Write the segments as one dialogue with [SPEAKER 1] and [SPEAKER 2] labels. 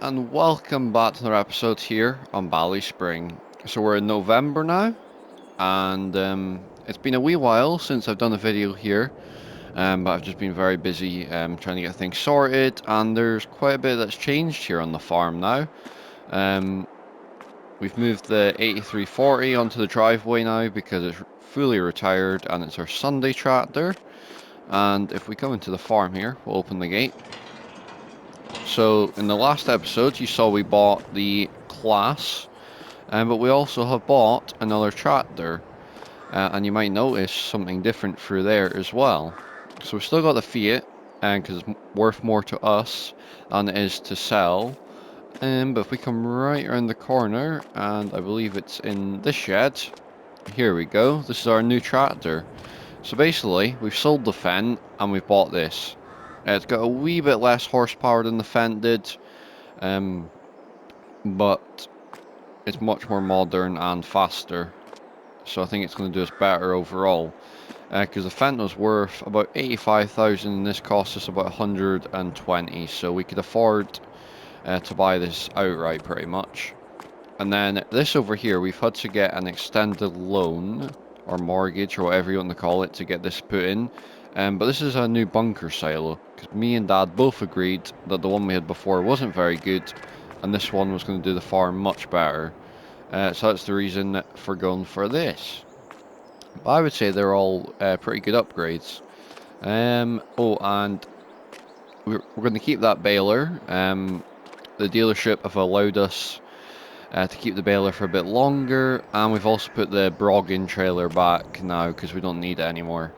[SPEAKER 1] and welcome back to another episode here on Bally Spring. So we're in November now, and it's been a wee while since I've done a video here, but I've just been very busy trying to get things sorted, and there's quite a bit that's changed here on the farm now. Um, we've moved the 8340 onto the driveway now because it's fully retired and it's our Sunday tractor. And if we come into the farm here, we'll open the gate. So in the last episode you saw we bought the Class, but we also have bought another tractor, and you might notice something different through there as well. So we've still got the Fiat, because it's worth more to us than it is to sell. But if we come right around the corner, and I believe it's in this shed, here we go, this is our new tractor. So basically, we've sold the Fendt and we've bought this. It's got a wee bit less horsepower than the Fendt did, but it's much more modern and faster. So I think it's going to do us better overall. Because the Fendt was worth about 85,000 and this cost us about 120, so we could afford to buy this outright pretty much. And then this over here, we've had to get an extended loan or mortgage or whatever you want to call it to get this put in. But this is a new bunker silo because me and Dad both agreed that the one we had before wasn't very good and this one was going to do the farm much better. So that's the reason for going for this. But I would say they're all pretty good upgrades. Oh, and we're going to keep that baler. The dealership have allowed us to keep the baler for a bit longer, and we've also put the Broggin trailer back now because we don't need it anymore.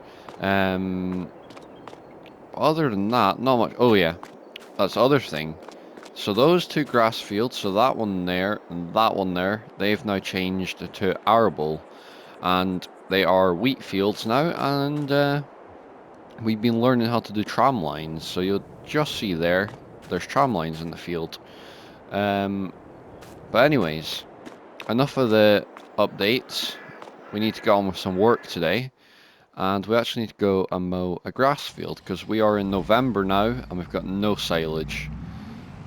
[SPEAKER 1] Other than that, not much. Oh yeah, that's the other thing. So those two grass fields, so that one there and that one there, they've now changed to arable, and they are wheat fields now, and we've been learning how to do tram lines, so you'll just see there's tram lines in the field. But anyways, enough of the updates. We need to get on with some work today, and we actually need to go and mow a grass field because we are in November now and we've got no silage.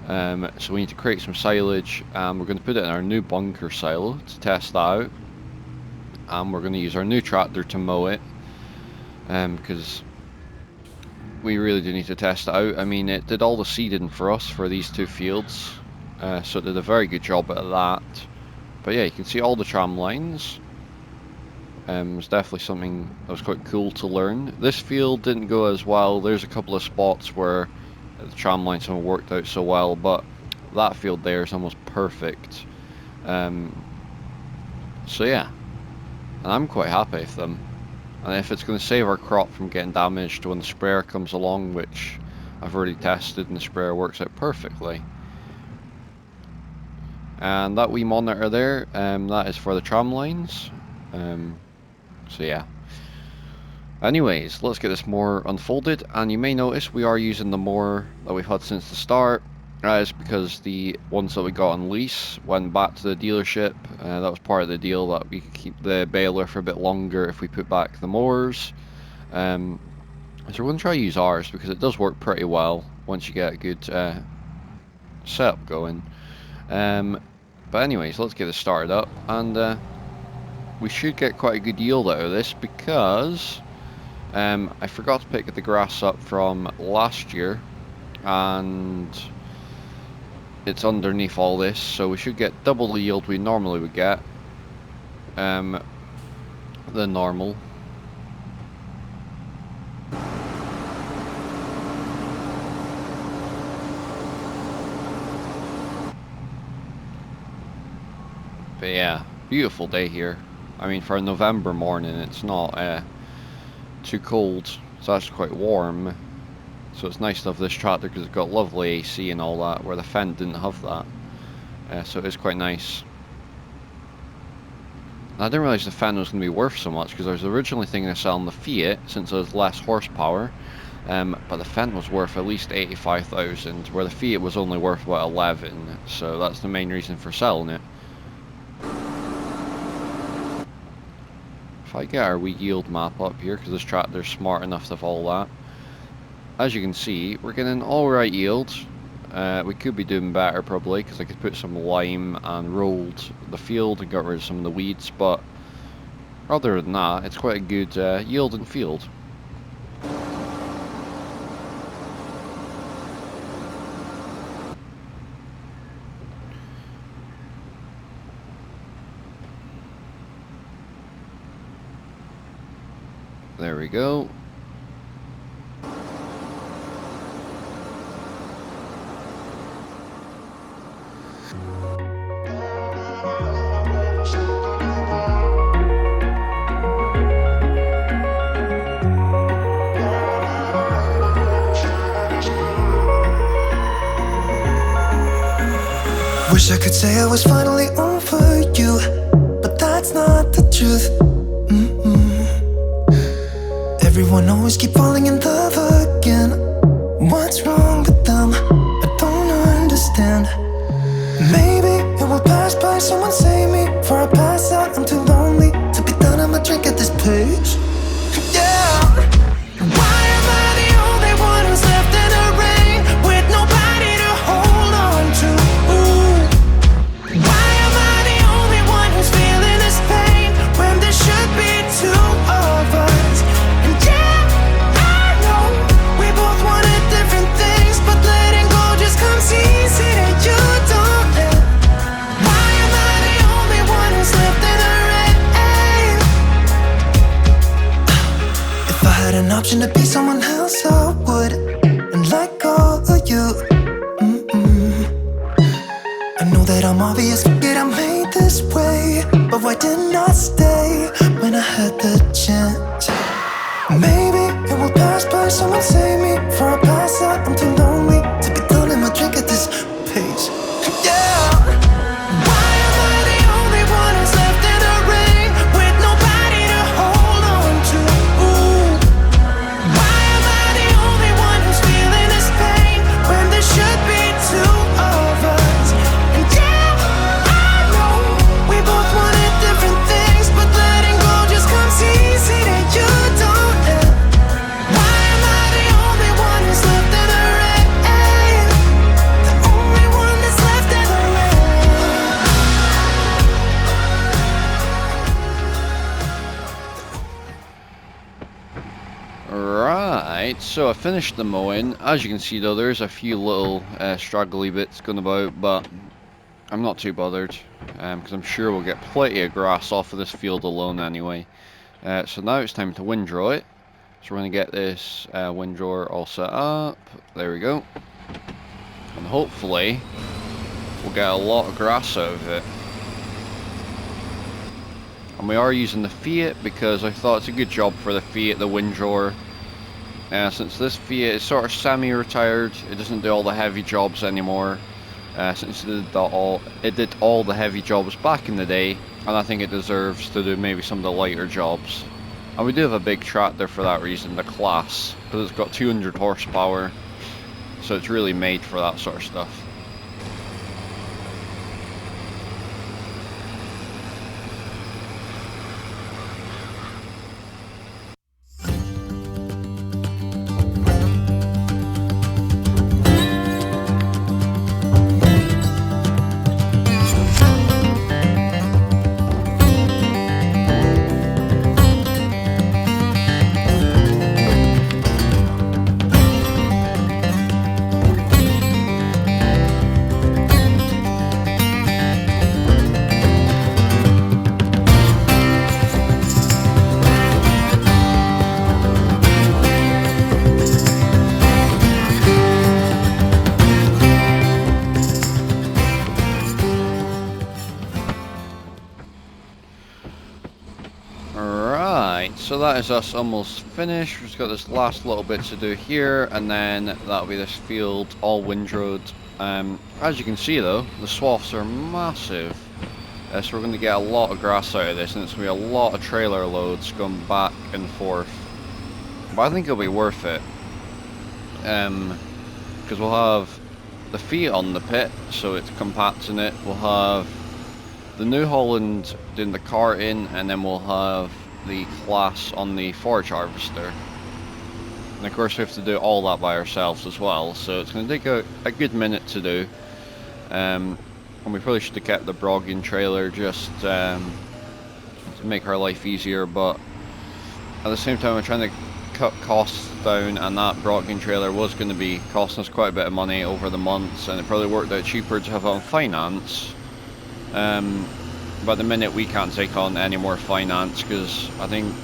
[SPEAKER 1] So we need to create some silage, and we're going to put it in our new bunker silo to test that out. And we're going to use our new tractor to mow it, because we really do need to test it out. I mean, it did all the seeding for us for these two fields, so it did a very good job at that. But yeah, you can see all the tram lines. It's definitely something that was quite cool to learn. This field didn't go as well. There's a couple of spots where the tram lines haven't worked out so well, but that field there is almost perfect. So yeah, and I'm quite happy with them. And if it's going to save our crop from getting damaged when the sprayer comes along, which I've already tested and the sprayer works out perfectly. And that wee monitor there, that is for the tram lines. So yeah. Anyways, let's get this mower unfolded, and you may notice we are using the mower that we've had since the start. That is because the ones that we got on lease went back to the dealership. That was part of the deal, that we could keep the baler for a bit longer if we put back the mowers. So we're going to try to use ours because it does work pretty well once you get a good setup going. But anyways, let's get it started up, and we should get quite a good yield out of this because I forgot to pick the grass up from last year, and it's underneath all this, so we should get double the yield we normally would get than normal. But yeah, beautiful day here. I mean, for a November morning, it's not too cold. It's actually quite warm. So it's nice to have this tractor because it's got lovely AC and all that, where the Fendt didn't have that. So it is quite nice. I didn't realise the Fendt was going to be worth so much because I was originally thinking of selling the Fiat since it has less horsepower. But the Fendt was worth at least 85,000, where the Fiat was only worth about 11. So that's the main reason for selling it. If I get our wee yield map up here, because this tractor's smart enough to have all that, as you can see, we're getting an alright yield. We could be doing better probably, because I could put some lime and rolled the field and got rid of some of the weeds, but other than that, it's quite a good yielding field. There we go.
[SPEAKER 2] Wish I could say I was finally over you, but that's not the truth. Everyone always keep falling in love again. What's wrong with them? I don't understand. Maybe it will pass by, someone save me. Before I pass out, I'm too lonely to be done. I'ma drink at this pace. Yeah. Why am I the only one who's left in the rain with nobody to hold on to? Why am I the only one who's feeling this pain when there should be two of us? And yeah, I know we both wanted different things, but letting go just comes easy and you don't. Why am I the only one who's left in the rain? If I had an option to be someone else, I would, and let go of you. I know that I'm obvious, forget I'm made this way, but why didn't I stay when I had the chance? Maybe it will pass by, someone save me. Before I pass out, I'm too lonely to be done in my drink at this pace. Yeah. Why am I the only one who's left in the rain with nobody to hold on to? Why am I the only one who's feeling this pain when there should be two of us? And yeah, I know we both wanted different things, but letting go just comes easy and you don't. Why am I the only one who's left in the rain? The only one that's left in the
[SPEAKER 1] Right, so I finished the mowing. As you can see though, there's a few little straggly bits going about, but I'm not too bothered, because I'm sure we'll get plenty of grass off of this field alone anyway. So now it's time to windrow it. So we're going to get this windrower all set up. There we go. And hopefully we'll get a lot of grass out of it. And we are using the Fiat because I thought it's a good job for the Fiat, the windrower. Since this Fiat is sort of semi-retired, it doesn't do all the heavy jobs anymore. Since it did all the heavy jobs back in the day, and I think it deserves to do maybe some of the lighter jobs. And we do have a big tractor for that reason, the Class, because it's got 200 horsepower, so it's really made for that sort of stuff. So that is us almost finished. We've just got this last little bit to do here, and then that'll be this field all windrowed. As you can see though, the swaths are massive. So we're going to get a lot of grass out of this, and it's going to be a lot of trailer loads going back and forth. But I think it'll be worth it. Because we'll have the Fiat on the pit, so it's compacting it. We'll have the New Holland doing the carting, and then we'll have the Class on the forage harvester. And of course we have to do all that by ourselves as well, so it's going to take a good minute to do. And we probably should have kept the Broggian trailer just to make our life easier, but at the same time we're trying to cut costs down, and that Broggian trailer was going to be costing us quite a bit of money over the months, and it probably worked out cheaper to have on finance. But at the minute we can't take on any more finance because I think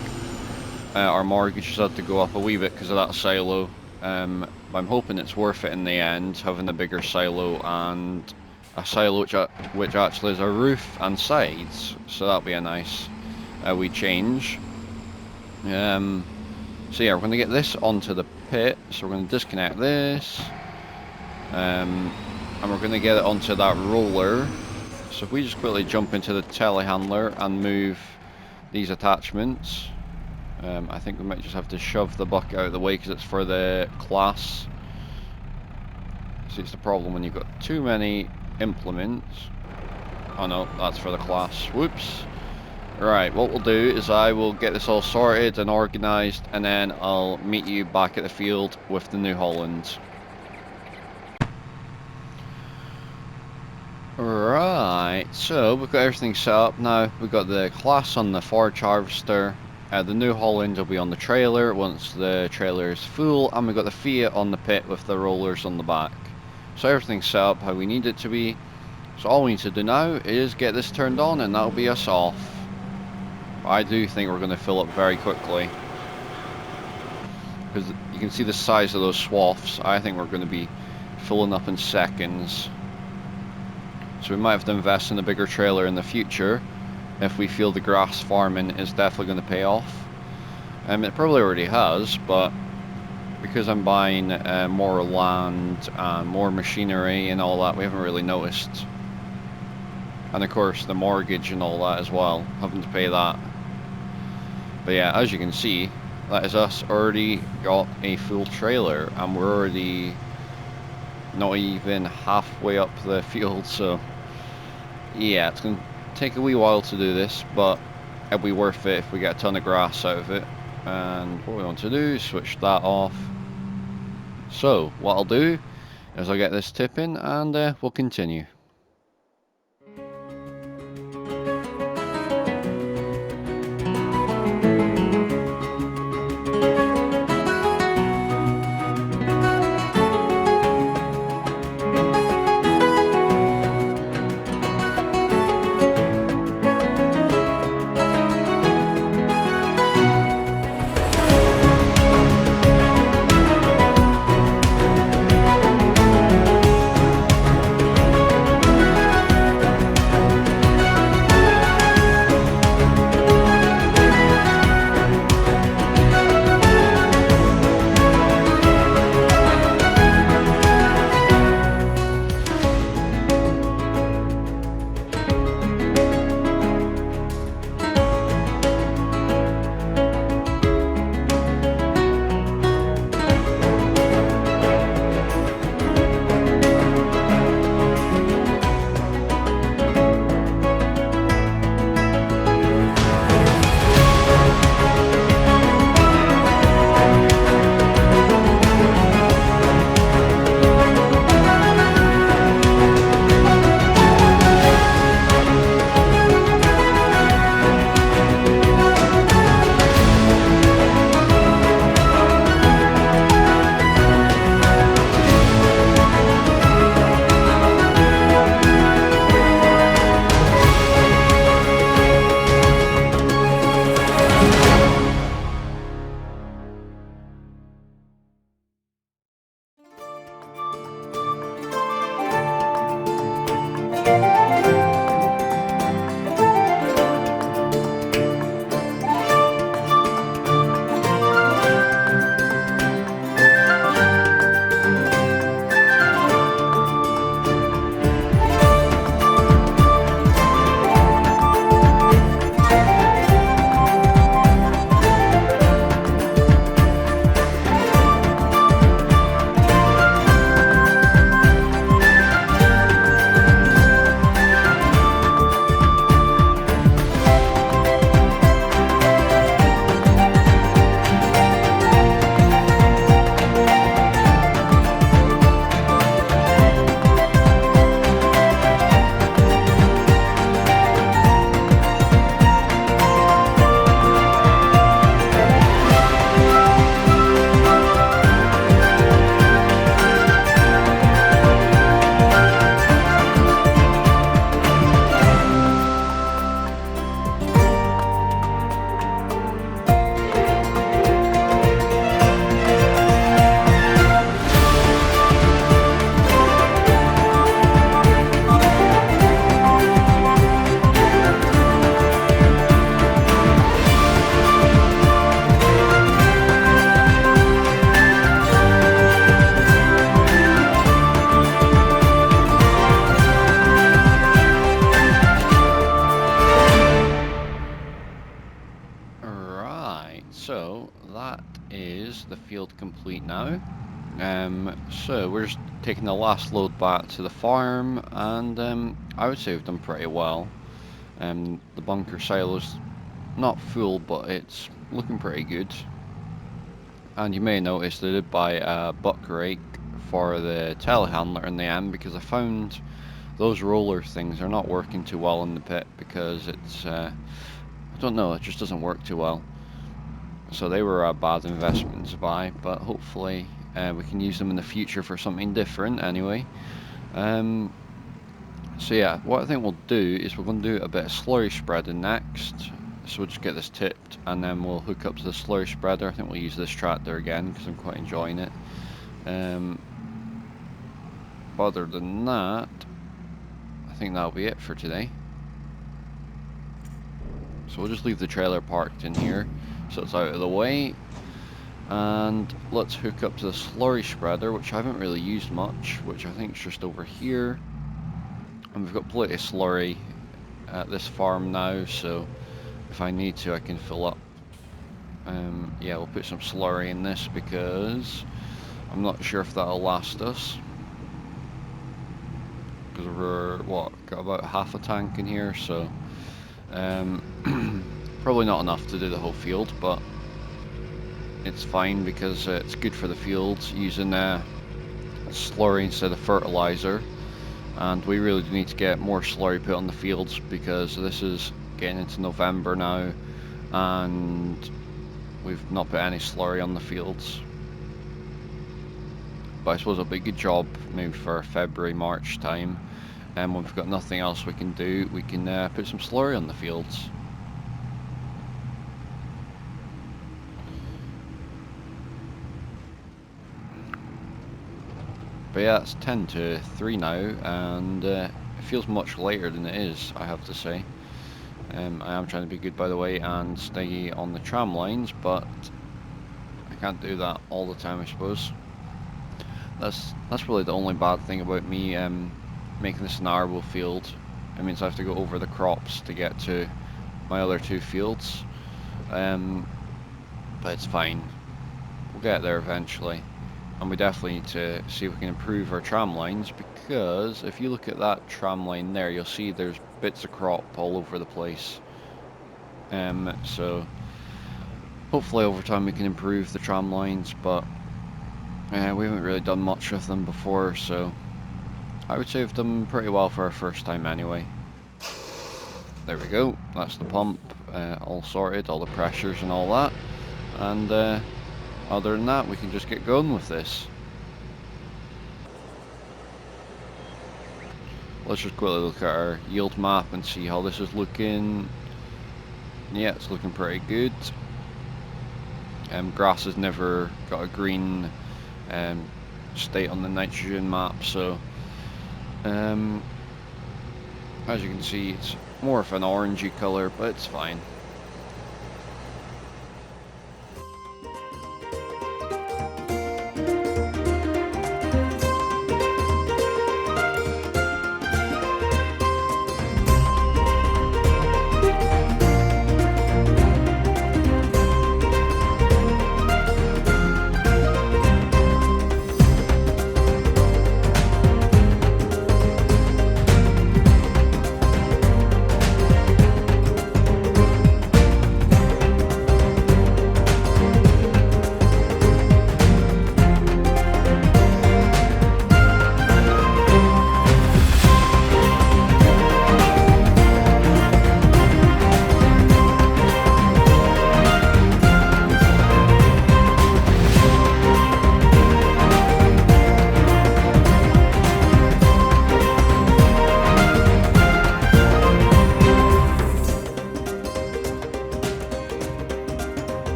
[SPEAKER 1] our mortgage has had to go up a wee bit because of that silo. But I'm hoping it's worth it in the end, having a bigger silo, and a silo which actually has a roof and sides, so that'll be a nice wee change. So yeah, we're going to get this onto the pit, so we're going to disconnect this, and we're going to get it onto that roller. So if we just quickly jump into the telehandler and move these attachments, I think we might just have to shove the bucket out of the way because it's for the class. See, it's the problem when you've got too many implements. Oh no, that's for the class. Whoops. Right, what we'll do is I will get this all sorted and organised, and then I'll meet you back at the field with the New Holland. Right, so we've got everything set up now. We've got the class on the forage harvester. The New Holland will be on the trailer once the trailer is full, and we've got the Fiat on the pit with the rollers on the back. So everything's set up how we need it to be. So all we need to do now is get this turned on, and that'll be us off. I do think we're going to fill up very quickly, because you can see the size of those swaths. I think we're going to be filling up in seconds. So we might have to invest in a bigger trailer in the future if we feel the grass farming is definitely going to pay off. It probably already has, but because I'm buying more land and more machinery and all that, we haven't really noticed. And of course the mortgage and all that as well, having to pay that. But yeah, as you can see, that is us already got a full trailer, and we're already not even halfway up the field, so yeah, it's going to take a wee while to do this, but it'll be worth it if we get a ton of grass out of it. And what we want to do is switch that off. So what I'll do is I'll get this tipping, and we'll continue. the field complete now. So we're just taking the last load back to the farm, and I would say we've done pretty well. The bunker silo's not full, but it's looking pretty good. And you may notice that I did buy a buck rake for the telehandler in the end, because I found those roller things are not working too well in the pit, because it's, I don't know, it just doesn't work too well. So they were a bad investment to buy, but hopefully we can use them in the future for something different anyway. So yeah, what I think we'll do is we're going to do a bit of slurry spreading next. So we'll just get this tipped, and then we'll hook up to the slurry spreader. I think we'll use this tractor again, because I'm quite enjoying it. But other than that, I think that'll be it for today. So we'll just leave the trailer parked in here, so it's out of the way. And let's hook up to the slurry spreader, which I haven't really used much, which I think is just over here. And we've got plenty of slurry at this farm now, so if I need to, I can fill up. Yeah, we'll put some slurry in this, because I'm not sure if that'll last us. Because we're, got about half a tank in here, so probably not enough to do the whole field, but it's fine, because it's good for the fields using slurry instead of fertilizer. And we really do need to get more slurry put on the fields, because this is getting into November now and we've not put any slurry on the fields. But I suppose it'll be a good job maybe for February, March time, and when we've got nothing else we can do, we can put some slurry on the fields. But yeah, it's 10 to 3 now, and it feels much later than it is, I have to say. I am trying to be good, by the way, and stay on the tram lines, but I can't do that all the time, I suppose. That's really the only bad thing about me making this an arable field. It means I have to go over the crops to get to my other two fields. But it's fine. We'll get there eventually. And we definitely need to see if we can improve our tram lines, because if you look at that tram line there, you'll see there's bits of crop all over the place. So hopefully over time we can improve the tram lines, but we haven't really done much with them before, so I would say we've done pretty well for our first time anyway. There we go, that's the pump, all sorted, all the pressures and all that, and other than that, we can just get going with this. Let's just quickly look at our yield map and see how this is looking. Yeah, it's looking pretty good. Grass has never got a green state on the nitrogen map, so as you can see, it's more of an orangey colour, but it's fine.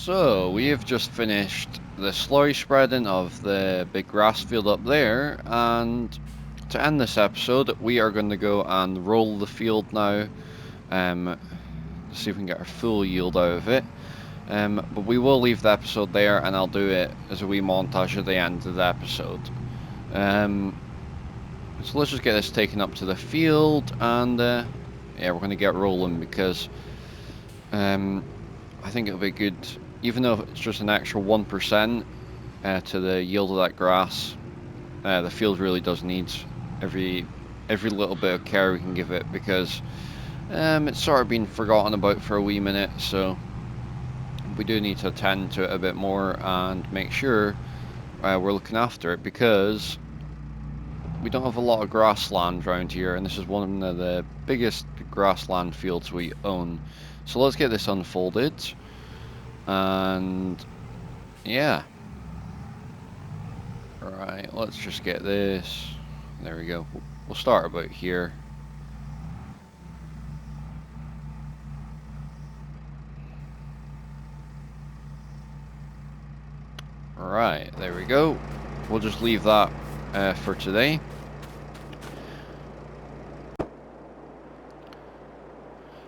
[SPEAKER 1] So we have just finished the slurry spreading of the big grass field up there, and to end this episode we are going to go and roll the field now, to see if we can get our full yield out of it. But we will leave the episode there, and I'll do it as a wee montage at the end of the episode. So let's just get this taken up to the field, and yeah, we're going to get rolling because I think it'll be good, even though it's just an extra 1% to the yield of that grass. The field really does need every little bit of care we can give it, because it's sort of been forgotten about for a wee minute, so we do need to attend to it a bit more and make sure we're looking after it, because we don't have a lot of grassland around here, and this is one of the biggest grassland fields we own. So let's get this unfolded, and yeah. Right, let's just get this. There we go. We'll start about here. Right, there we go. We'll just leave that for today.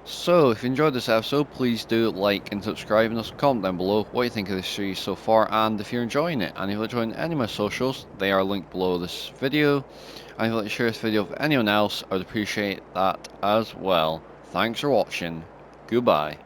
[SPEAKER 1] So, if you enjoyed this episode, please do like and subscribe, and also comment down below what you think of this series so far, and if you're enjoying it. And if you're joining any of my socials, they are linked below this video. And if you'd like to share this video with anyone else, I would appreciate that as well. Thanks for watching. Goodbye.